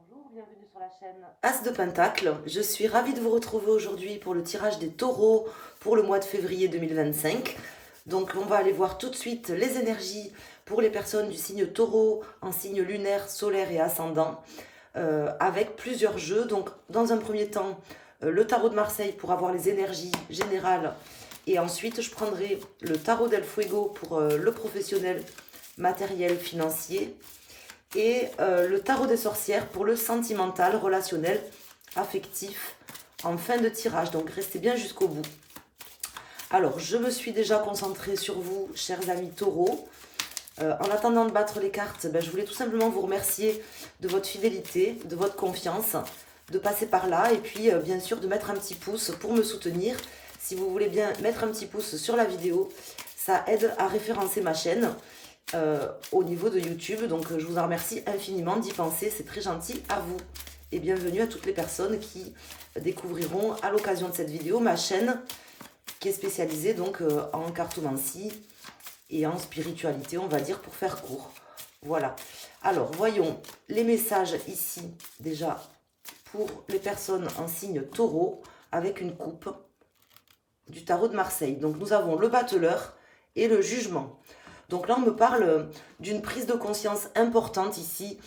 Bonjour, bienvenue sur la chaîne As de Pentacle. Je suis ravie de vous retrouver aujourd'hui pour le tirage des taureaux pour le mois de février 2025. Donc on va aller voir tout de suite les énergies pour les personnes du signe taureau en signe lunaire, solaire et ascendant avec plusieurs jeux. Donc dans un premier temps, le tarot de Marseille pour avoir les énergies générales et ensuite je prendrai le tarot del Fuego pour le professionnel, matériel, financier et le tarot des sorcières pour le sentimental, relationnel, affectif, en fin de tirage. Donc restez bien jusqu'au bout. Alors, je me suis déjà concentrée sur vous, chers amis taureaux. En attendant de battre les cartes, je voulais tout simplement vous remercier de votre fidélité, de votre confiance, de passer par là et puis bien sûr de mettre un petit pouce pour me soutenir. Si vous voulez bien mettre un petit pouce sur la vidéo, ça aide à référencer ma chaîne au niveau de YouTube. Donc je vous en remercie infiniment d'y penser, c'est très gentil à vous. Et bienvenue à toutes les personnes qui découvriront à l'occasion de cette vidéo ma chaîne qui est spécialisée donc en cartomancie et en spiritualité, on va dire, pour faire court. Voilà. Alors, voyons les messages ici, déjà, pour les personnes en signe taureau, avec une coupe du tarot de Marseille. Donc, nous avons le battleur et le jugement. Donc là, on me parle d'une prise de conscience importante ici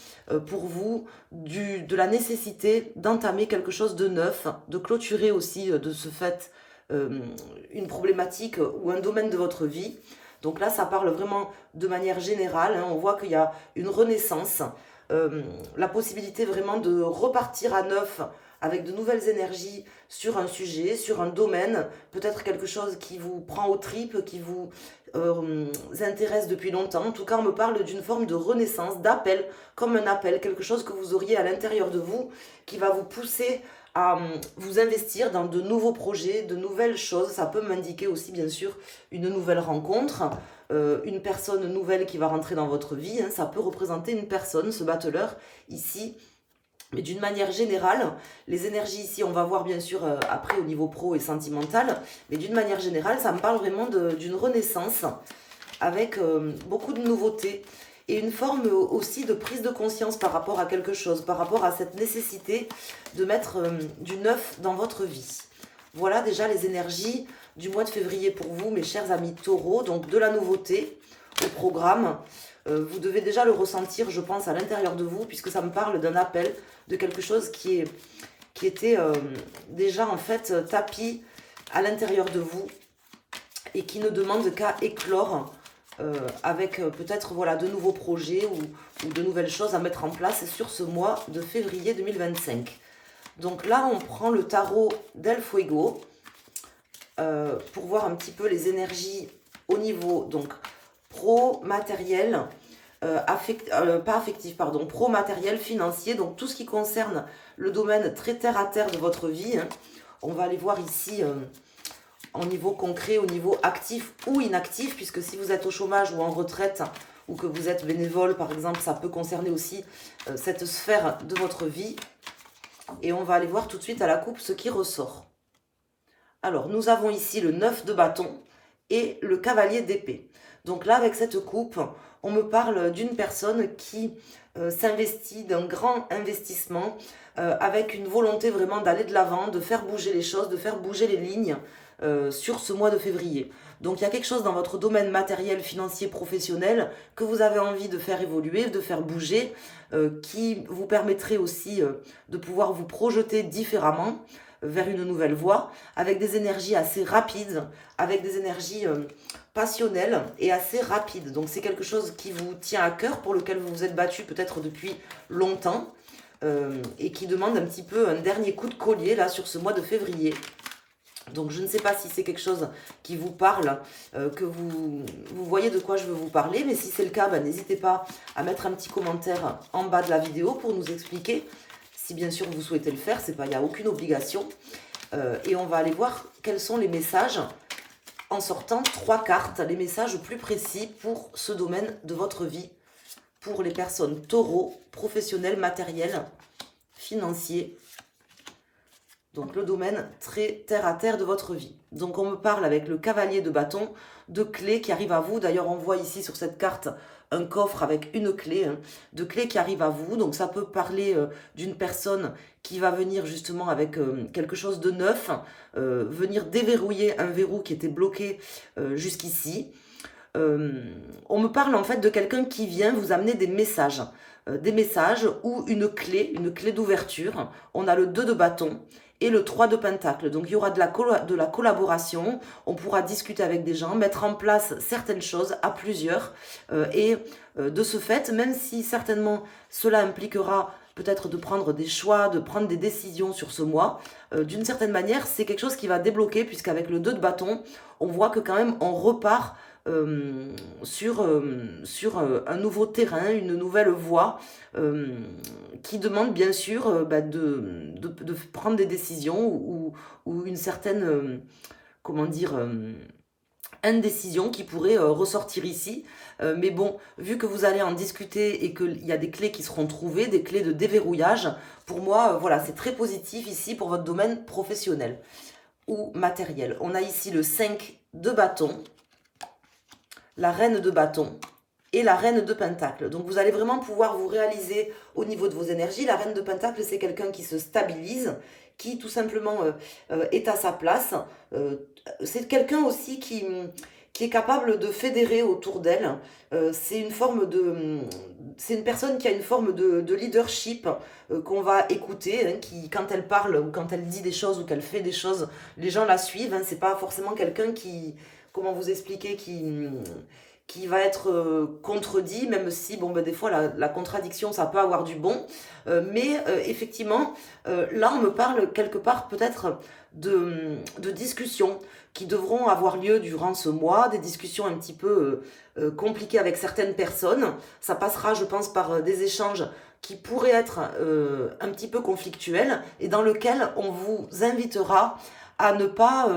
pour vous, de la nécessité d'entamer quelque chose de neuf, de clôturer aussi de ce fait une problématique ou un domaine de votre vie. Donc là, ça parle vraiment de manière générale. Hein. On voit qu'il y a une renaissance, la possibilité vraiment de repartir à neuf avec de nouvelles énergies sur un sujet, sur un domaine, peut-être quelque chose qui vous prend aux tripes, qui vous intéresse depuis longtemps. En tout cas, on me parle d'une forme de renaissance, d'appel, comme un appel, quelque chose que vous auriez à l'intérieur de vous, qui va vous pousser à vous investir dans de nouveaux projets, de nouvelles choses. Ça peut m'indiquer aussi, bien sûr, une nouvelle rencontre, une personne nouvelle qui va rentrer dans votre vie. Hein. Ça peut représenter une personne, ce battleur, ici. Mais d'une manière générale, les énergies ici, on va voir bien sûr après au niveau pro et sentimental, mais d'une manière générale, ça me parle vraiment d'une renaissance avec beaucoup de nouveautés et une forme aussi de prise de conscience par rapport à quelque chose, par rapport à cette nécessité de mettre du neuf dans votre vie. Voilà déjà les énergies du mois de février pour vous, mes chers amis taureaux, donc de la nouveauté au programme. Vous devez déjà le ressentir, je pense, à l'intérieur de vous, puisque ça me parle d'un appel, de quelque chose qui était déjà en fait tapis à l'intérieur de vous et qui ne demande qu'à éclore avec peut-être voilà, de nouveaux projets ou de nouvelles choses à mettre en place sur ce mois de février 2025. Donc là, on prend le tarot del Fuego pour voir un petit peu les énergies au niveau donc pro, matériel, pas affectif, pardon, pro, matériel, financier, donc tout ce qui concerne le domaine très terre à terre de votre vie. Hein. On va aller voir ici au niveau concret, au niveau actif ou inactif, puisque si vous êtes au chômage ou en retraite, ou que vous êtes bénévole, par exemple, ça peut concerner aussi cette sphère de votre vie. Et on va aller voir tout de suite à la coupe ce qui ressort. Alors, nous avons ici le 9 de bâton et le cavalier d'épée. Donc là, avec cette coupe, on me parle d'une personne qui s'investit d'un grand investissement avec une volonté vraiment d'aller de l'avant, de faire bouger les choses, de faire bouger les lignes sur ce mois de février. Donc il y a quelque chose dans votre domaine matériel, financier, professionnel que vous avez envie de faire évoluer, de faire bouger, qui vous permettrait aussi de pouvoir vous projeter différemment vers une nouvelle voie, avec des énergies assez rapides, avec des énergies passionnelles et assez rapides. Donc c'est quelque chose qui vous tient à cœur, pour lequel vous vous êtes battu peut-être depuis longtemps, et qui demande un petit peu un dernier coup de collier là sur ce mois de février. Donc je ne sais pas si c'est quelque chose qui vous parle, que vous voyez de quoi je veux vous parler, mais si c'est le cas, n'hésitez pas à mettre un petit commentaire en bas de la vidéo pour nous expliquer. Si bien sûr vous souhaitez le faire, il n'y a aucune obligation. Et on va aller voir quels sont les messages en sortant 3 cartes, les messages plus précis pour ce domaine de votre vie, pour les personnes taureaux, professionnels, matériels, financiers. Donc le domaine très terre à terre de votre vie. Donc on me parle avec le cavalier de bâton, de clés qui arrivent à vous. D'ailleurs on voit ici sur cette carte un coffre avec une clé, hein, de clés qui arrivent à vous. Donc ça peut parler d'une personne qui va venir justement avec quelque chose de neuf, venir déverrouiller un verrou qui était bloqué jusqu'ici. On me parle en fait de quelqu'un qui vient vous amener des messages ou une clé d'ouverture. On a le 2 de bâton et le 3 de pentacle. Donc il y aura de la collaboration, on pourra discuter avec des gens, mettre en place certaines choses à plusieurs. De ce fait, même si certainement cela impliquera peut-être de prendre des choix, de prendre des décisions sur ce mois, d'une certaine manière, c'est quelque chose qui va débloquer, puisqu'avec le 2 de bâton, on voit que quand même on repart sur un nouveau terrain, une nouvelle voie qui demande bien sûr de prendre des décisions ou une certaine, comment dire, indécision qui pourrait ressortir ici. Mais bon, vu que vous allez en discuter et qu'il y a des clés qui seront trouvées, des clés de déverrouillage, pour moi, voilà, c'est très positif ici pour votre domaine professionnel ou matériel. On a ici le 5 de bâton, la reine de bâton et la reine de pentacle. Donc vous allez vraiment pouvoir vous réaliser au niveau de vos énergies. La reine de pentacle, c'est quelqu'un qui se stabilise, qui tout simplement est à sa place. C'est quelqu'un aussi qui est capable de fédérer autour d'elle. C'est une personne qui a une forme de leadership qu'on va écouter, hein, qui, quand elle parle ou quand elle dit des choses ou qu'elle fait des choses, les gens la suivent. Hein, c'est pas forcément quelqu'un qui, comment vous expliquer, qui va être contredit, même si, bon, ben, des fois, la contradiction, ça peut avoir du bon. Effectivement, là, on me parle quelque part peut-être de discussions qui devront avoir lieu durant ce mois, des discussions un petit peu compliquées avec certaines personnes. Ça passera, je pense, par des échanges qui pourraient être un petit peu conflictuels et dans lequel on vous invitera à ne pas,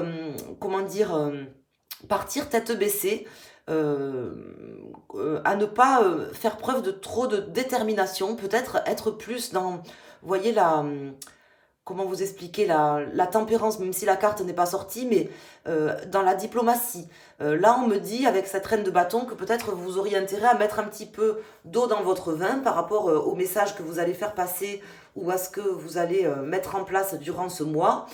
partir tête baissée, à ne pas faire preuve de trop de détermination, peut-être être plus dans, vous voyez, comment vous expliquer, la tempérance, même si la carte n'est pas sortie, mais dans la diplomatie. Là, on me dit, avec cette reine de bâton, que peut-être vous auriez intérêt à mettre un petit peu d'eau dans votre vin par rapport au message que vous allez faire passer ou à ce que vous allez mettre en place durant ce mois,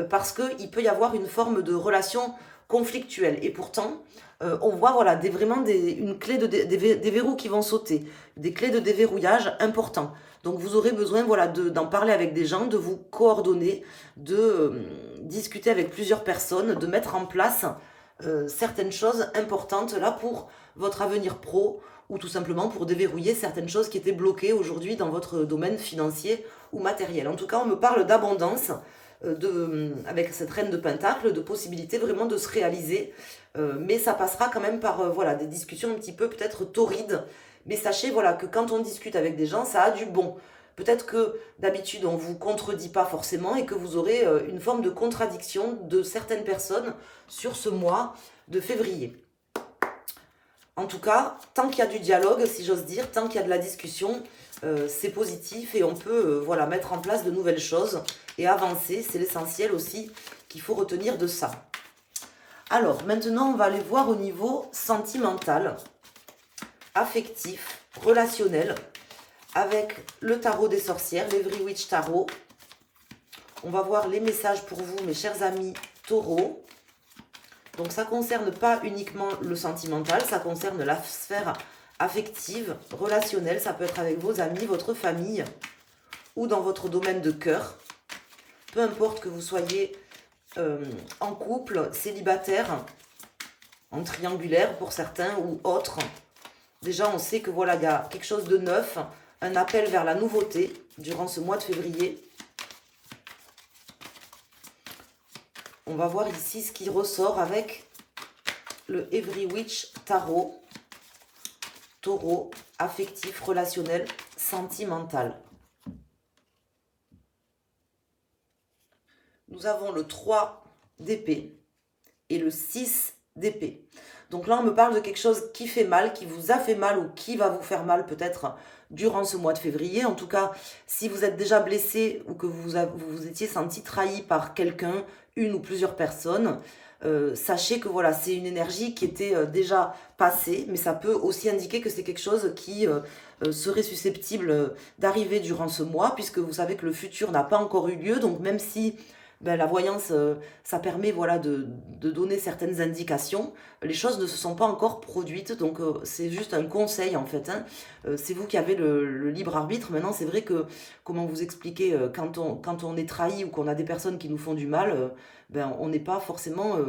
parce qu'il peut y avoir une forme de relation conflictuelle. Et pourtant, on voit voilà, une clé des verrous qui vont sauter, des clés de déverrouillage importants. Donc vous aurez besoin voilà, d'en parler avec des gens, de vous coordonner, de discuter avec plusieurs personnes, de mettre en place certaines choses importantes là pour votre avenir pro ou tout simplement pour déverrouiller certaines choses qui étaient bloquées aujourd'hui dans votre domaine financier ou matériel. En tout cas, on me parle d'abondance avec cette reine de pentacle, de possibilités vraiment de se réaliser. Mais ça passera quand même par voilà, des discussions un petit peu peut-être torrides. Mais sachez voilà, que quand on discute avec des gens, ça a du bon. Peut-être que d'habitude, on ne vous contredit pas forcément et que vous aurez une forme de contradiction de certaines personnes sur ce mois de février. En tout cas, tant qu'il y a du dialogue, si j'ose dire, tant qu'il y a de la discussion, c'est positif et on peut voilà, mettre en place de nouvelles choses et avancer. C'est l'essentiel aussi qu'il faut retenir de ça. Alors, maintenant, on va aller voir au niveau sentimental, affectif, relationnel, avec le tarot des sorcières, l'Every Witch Tarot. On va voir les messages pour vous, mes chers amis taureaux. Donc, ça ne concerne pas uniquement le sentimental, ça concerne la sphère affective, relationnelle. Ça peut être avec vos amis, votre famille ou dans votre domaine de cœur. Peu importe que vous soyez en couple, célibataire, en triangulaire pour certains ou autre. Déjà, on sait que voilà, il y a quelque chose de neuf, un appel vers la nouveauté durant ce mois de février. On va voir ici ce qui ressort avec le Every Witch Tarot. Taureau, affectif, relationnel, sentimental. Nous avons le 3 d'épée et le 6 d'épée. Donc là, on me parle de quelque chose qui fait mal, qui vous a fait mal ou qui va vous faire mal peut-être durant ce mois de février. En tout cas, si vous êtes déjà blessé ou que vous vous étiez senti trahi par quelqu'un, une ou plusieurs personnes, sachez que voilà, c'est une énergie qui était déjà passée, mais ça peut aussi indiquer que c'est quelque chose qui serait susceptible d'arriver durant ce mois, puisque vous savez que le futur n'a pas encore eu lieu, donc même si la voyance, ça permet voilà, de donner certaines indications, les choses ne se sont pas encore produites, donc c'est juste un conseil en fait, hein. C'est vous qui avez le libre arbitre. Maintenant, c'est vrai que, comment vous expliquer, quand on est trahi ou qu'on a des personnes qui nous font du mal, on n'est pas forcément,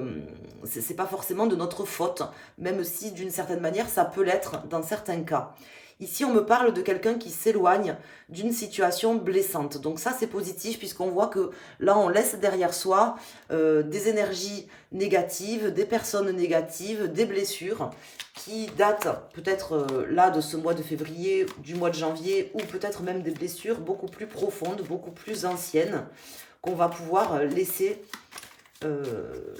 c'est pas forcément de notre faute, même si d'une certaine manière ça peut l'être dans certains cas. Ici, on me parle de quelqu'un qui s'éloigne d'une situation blessante. Donc ça, c'est positif puisqu'on voit que là, on laisse derrière soi des énergies négatives, des personnes négatives, des blessures qui datent peut-être là de ce mois de février, du mois de janvier, ou peut-être même des blessures beaucoup plus profondes, beaucoup plus anciennes, qu'on va pouvoir laisser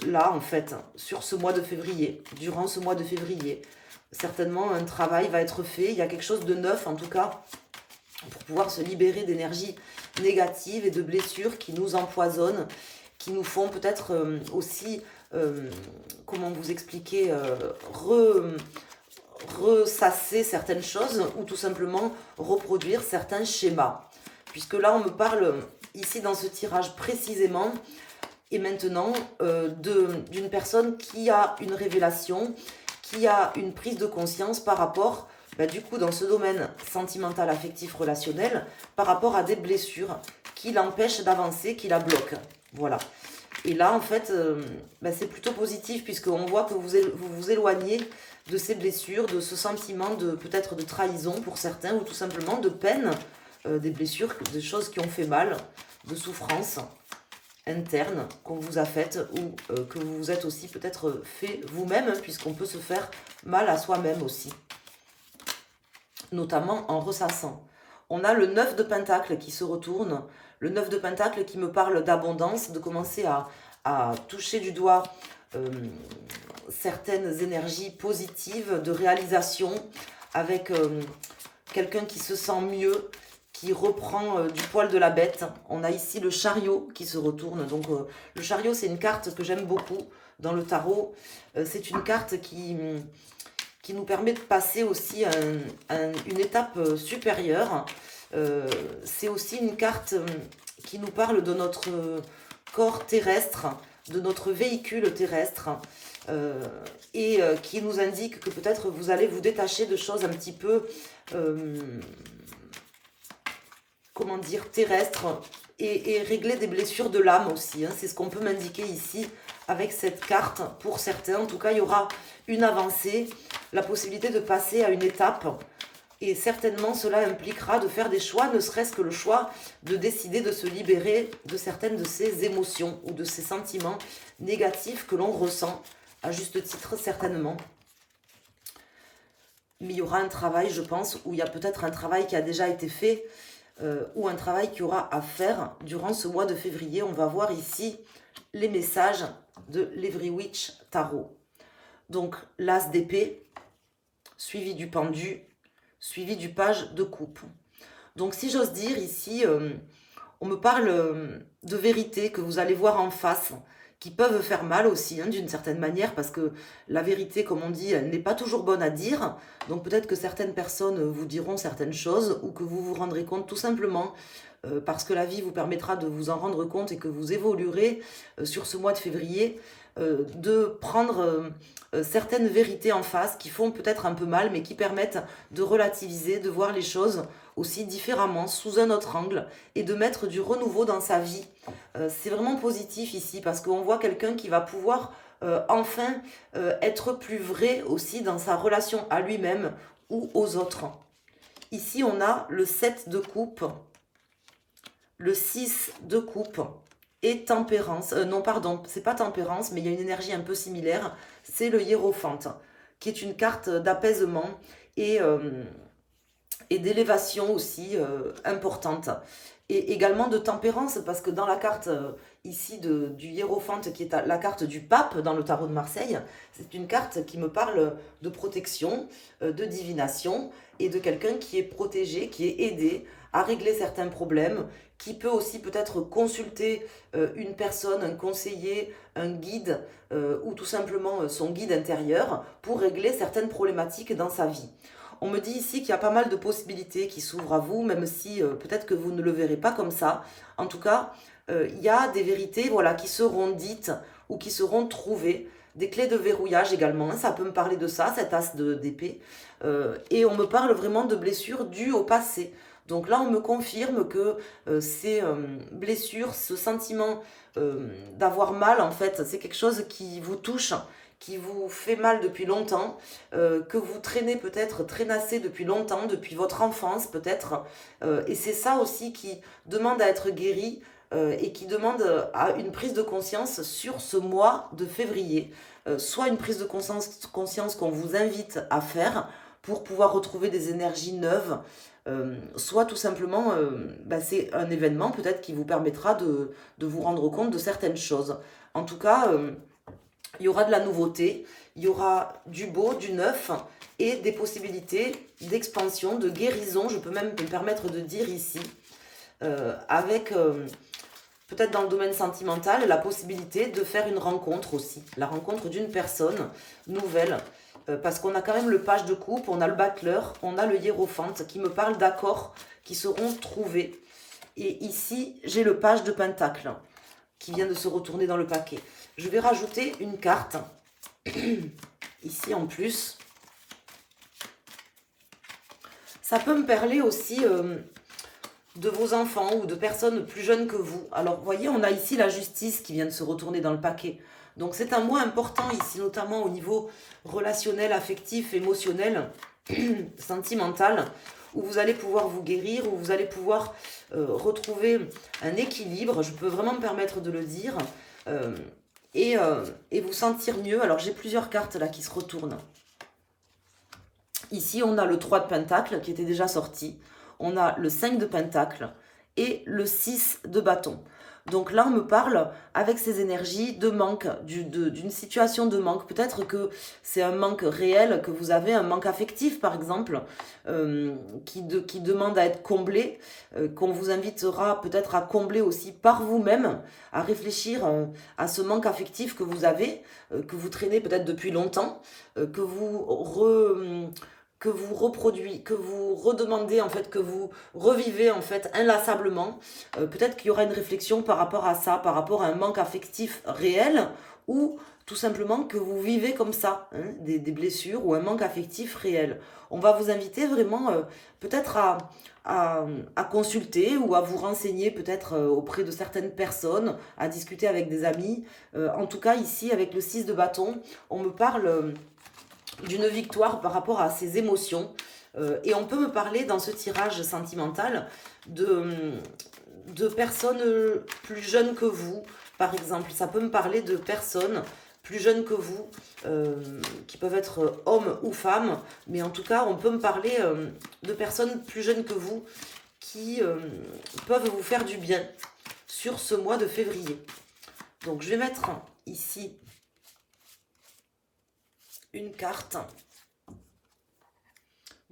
là, en fait, sur ce mois de février, durant ce mois de février. Certainement, un travail va être fait, il y a quelque chose de neuf, en tout cas, pour pouvoir se libérer d'énergies négatives et de blessures qui nous empoisonnent, qui nous font peut-être aussi, comment vous expliquer, ressasser certaines choses ou tout simplement reproduire certains schémas. Puisque là, on me parle ici dans ce tirage précisément et maintenant d'une personne qui a une révélation, qui a une prise de conscience par rapport, du coup, dans ce domaine sentimental, affectif, relationnel, par rapport à des blessures qui l'empêchent d'avancer, qui la bloquent. Voilà. Et là, en fait, c'est plutôt positif puisqu'on voit que vous vous éloignez de ces blessures, de ce sentiment de peut-être de trahison pour certains ou tout simplement de peine, des blessures, des choses qui ont fait mal, de souffrance interne qu'on vous a faite ou que vous vous êtes aussi peut-être fait vous-même, puisqu'on peut se faire mal à soi-même aussi, notamment en ressassant. On a le 9 de Pentacle qui se retourne, le 9 de Pentacle qui me parle d'abondance, de commencer à toucher du doigt certaines énergies positives de réalisation avec quelqu'un qui se sent mieux, qui reprend du poil de la bête. On a ici le chariot qui se retourne. Donc le chariot, c'est une carte que j'aime beaucoup dans le tarot. C'est une carte qui nous permet de passer aussi une étape supérieure. C'est aussi une carte qui nous parle de notre corps terrestre, de notre véhicule terrestre, et qui nous indique que peut-être vous allez vous détacher de choses un petit peu... comment dire, terrestre, et régler des blessures de l'âme aussi, hein. C'est ce qu'on peut m'indiquer ici avec cette carte. Pour certains, en tout cas, il y aura une avancée, la possibilité de passer à une étape, et certainement cela impliquera de faire des choix, ne serait-ce que le choix de décider de se libérer de certaines de ces émotions ou de ces sentiments négatifs que l'on ressent, à juste titre certainement. Mais il y aura un travail, je pense, où il y a peut-être un travail qui a déjà été fait, ou un travail qu'il y aura à faire durant ce mois de février. On va voir ici les messages de l'Every Witch Tarot. Donc l'As d'épée, suivi du pendu, suivi du page de coupe. Donc si j'ose dire ici, on me parle de vérité que vous allez voir en face, qui peuvent faire mal aussi, hein, d'une certaine manière, parce que la vérité, comme on dit, elle n'est pas toujours bonne à dire. Donc peut-être que certaines personnes vous diront certaines choses, ou que vous vous rendrez compte tout simplement, parce que la vie vous permettra de vous en rendre compte et que vous évoluerez sur ce mois de février, de prendre certaines vérités en face qui font peut-être un peu mal, mais qui permettent de relativiser, de voir les choses aussi différemment, sous un autre angle, et de mettre du renouveau dans sa vie. C'est vraiment positif ici, parce qu'on voit quelqu'un qui va pouvoir enfin être plus vrai aussi dans sa relation à lui-même ou aux autres. Ici, on a le 7 de coupe, le 6 de coupe et tempérance. Non, pardon, c'est pas tempérance, mais il y a une énergie un peu similaire. C'est le hiérophante, qui est une carte d'apaisement et d'élévation aussi importante. Et également de tempérance, parce que dans la carte ici du hiérophante, qui est la carte du pape dans le tarot de Marseille, c'est une carte qui me parle de protection, de divination, et de quelqu'un qui est protégé, qui est aidé à régler certains problèmes, qui peut aussi peut-être consulter une personne, un conseiller, un guide ou tout simplement son guide intérieur pour régler certaines problématiques dans sa vie. On me dit ici qu'il y a pas mal de possibilités qui s'ouvrent à vous, même si peut-être que vous ne le verrez pas comme ça. En tout cas, il y a des vérités voilà, qui seront dites ou qui seront trouvées. Des clés de verrouillage également, ça peut me parler de ça, cet as d'épée. Et on me parle vraiment de blessures dues au passé. Donc là, on me confirme que ces blessures, ce sentiment d'avoir mal, en fait, c'est quelque chose qui vous touche, qui vous fait mal depuis longtemps, que vous traînez peut-être, traînassez depuis longtemps, depuis votre enfance peut-être. Et c'est ça aussi qui demande à être guéri et qui demande à une prise de conscience sur ce mois de février. Soit une prise de conscience qu'on vous invite à faire pour pouvoir retrouver des énergies neuves, soit tout simplement, c'est un événement peut-être qui vous permettra de vous rendre compte de certaines choses. En tout cas, il y aura de la nouveauté, il y aura du beau, du neuf et des possibilités d'expansion, de guérison, je peux même me permettre de dire ici, avec peut-être dans le domaine sentimental, la possibilité de faire une rencontre aussi, la rencontre d'une personne nouvelle, parce qu'on a quand même le page de coupe, on a le battleur, on a le hiérophante qui me parle d'accords qui seront trouvés. Et ici, j'ai le page de pentacle qui vient de se retourner dans le paquet. Je vais rajouter une carte, ici en plus. Ça peut me parler aussi de vos enfants ou de personnes plus jeunes que vous. Alors, vous voyez, on a ici la justice qui vient de se retourner dans le paquet. Donc, c'est un mois important ici, notamment au niveau relationnel, affectif, émotionnel, sentimental, où vous allez pouvoir vous guérir, où vous allez pouvoir retrouver un équilibre, je peux vraiment me permettre de le dire, et vous sentir mieux. Alors, j'ai plusieurs cartes là qui se retournent. Ici, on a le 3 de Pentacle qui était déjà sorti. On a le 5 de Pentacle et le 6 de bâton. Donc là, on me parle, avec ces énergies, de manque, d'une situation de manque. Peut-être que c'est un manque réel, que vous avez un manque affectif, par exemple, qui demande à être comblé, qu'on vous invitera peut-être à combler aussi par vous-même, à réfléchir à ce manque affectif que vous avez, que vous traînez peut-être depuis longtemps, que vous que vous redemandez en fait, que vous revivez en fait inlassablement. Peut-être qu'il y aura une réflexion par rapport à ça, par rapport à un manque affectif réel, ou tout simplement que vous vivez comme ça, hein, des blessures ou un manque affectif réel. On va vous inviter vraiment peut-être à consulter ou à vous renseigner peut-être auprès de certaines personnes, à discuter avec des amis. En tout cas ici avec le 6 de bâton, on me parle d'une victoire par rapport à ses émotions. Et on peut me parler dans ce tirage sentimental de personnes plus jeunes que vous, par exemple. Ça peut me parler de personnes plus jeunes que vous, qui peuvent être hommes ou femmes, mais en tout cas, on peut me parler de personnes plus jeunes que vous qui peuvent vous faire du bien sur ce mois de février. Donc, je vais mettre ici une carte.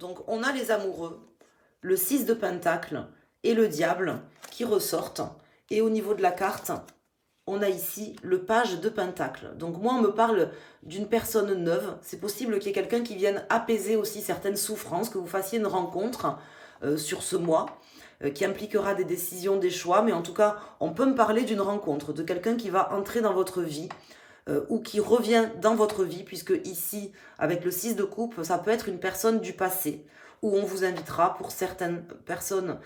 Donc, on a les amoureux, le 6 de Pentacle et le diable qui ressortent. Et au niveau de la carte, on a ici le page de Pentacle. Donc, moi, on me parle d'une personne neuve. C'est possible qu'il y ait quelqu'un qui vienne apaiser aussi certaines souffrances, que vous fassiez une rencontre sur ce mois qui impliquera des décisions, des choix. Mais en tout cas, on peut me parler d'une rencontre, de quelqu'un qui va entrer dans votre vie, ou qui revient dans votre vie, puisque ici, avec le 6 de coupe, ça peut être une personne du passé, où on vous invitera pour certaines personnes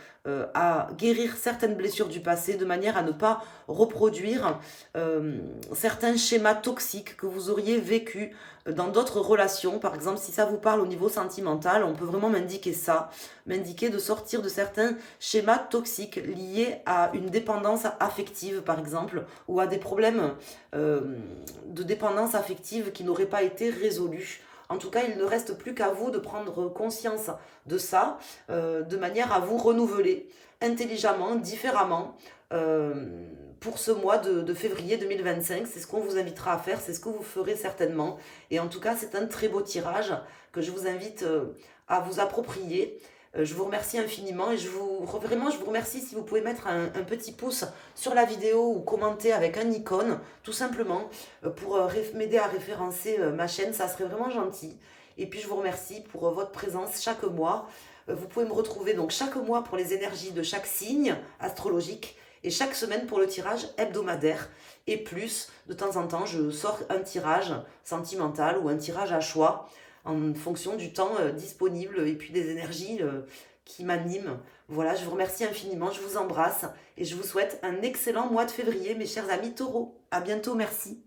à guérir certaines blessures du passé, de manière à ne pas reproduire certains schémas toxiques que vous auriez vécus dans d'autres relations. Par exemple, si ça vous parle au niveau sentimental, on peut vraiment m'indiquer ça, m'indiquer de sortir de certains schémas toxiques liés à une dépendance affective, par exemple, ou à des problèmes de dépendance affective qui n'auraient pas été résolus. En tout cas, il ne reste plus qu'à vous de prendre conscience de ça, de manière à vous renouveler intelligemment, différemment, pour ce mois de février 2025. C'est ce qu'on vous invitera à faire, c'est ce que vous ferez certainement. Et en tout cas, c'est un très beau tirage que je vous invite à vous approprier. Je vous remercie infiniment et vraiment, je vous remercie si vous pouvez mettre un petit pouce sur la vidéo ou commenter avec un icône, tout simplement, pour m'aider à référencer ma chaîne, ça serait vraiment gentil. Et puis je vous remercie pour votre présence chaque mois. Vous pouvez me retrouver donc chaque mois pour les énergies de chaque signe astrologique et chaque semaine pour le tirage hebdomadaire. Et plus, de temps en temps, je sors un tirage sentimental ou un tirage à choix en fonction du temps disponible et puis des énergies qui m'animent. Voilà, je vous remercie infiniment, je vous embrasse et je vous souhaite un excellent mois de février, mes chers amis taureaux. À bientôt, merci.